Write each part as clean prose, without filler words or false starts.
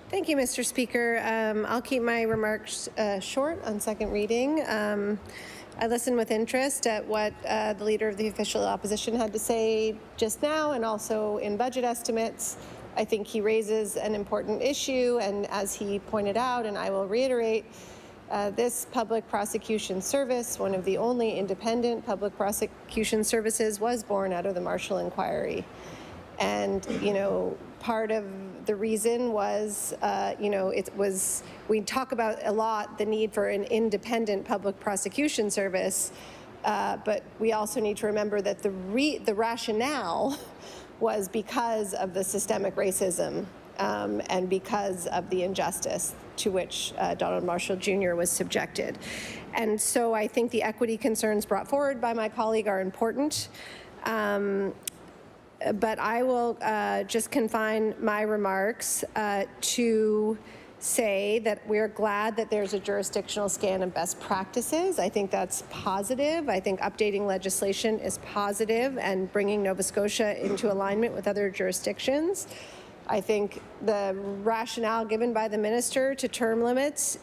Thank you, Mr. Speaker. I'll keep my remarks short on second reading. I listened with interest at what the Leader of the Official Opposition had to say just now, and also in budget estimates. I think he raises an important issue, and as he pointed out, and I will reiterate, this Public Prosecution Service, one of the only independent public prosecution services, was born out of the Marshall Inquiry. And, you know, part of the reason was, we talk about a lot the need for an independent public prosecution service, but we also need to remember that the rationale was because of the systemic racism and because of the injustice to which Donald Marshall Jr. was subjected. And so I think the equity concerns brought forward by my colleague are important. But I will just confine my remarks to say that we're glad that there's a jurisdictional scan of best practices. I think that's positive. I think updating legislation is positive and bringing Nova Scotia into alignment with other jurisdictions. I think the rationale given by the minister to term limits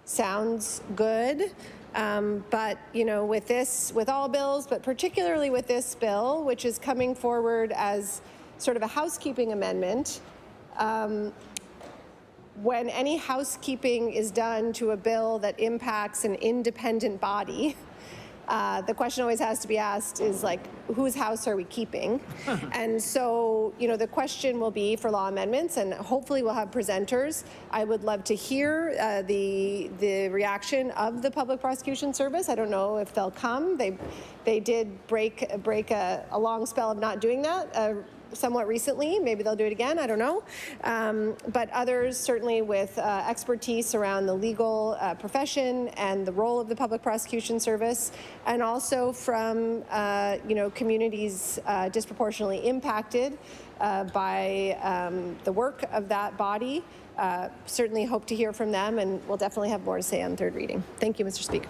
sounds good. But, you know, with all bills, but particularly with this bill, which is coming forward as sort of a housekeeping amendment, when any housekeeping is done to a bill that impacts an independent body, the question always has to be asked is, like, whose house are we keeping? And so, you know, the question will be for law amendments, and hopefully we'll have presenters. I would love to hear the reaction of the Public Prosecution Service. I don't know if they'll come. They did break a long spell of not doing that somewhat recently. Maybe they'll do it again. I don't know. But others, certainly with expertise around the legal profession and the role of the Public Prosecution Service, and also from communities disproportionately impacted by the work of that body. Certainly hope to hear from them, and we'll definitely have more to say on third reading. Thank you, Mr. Speaker.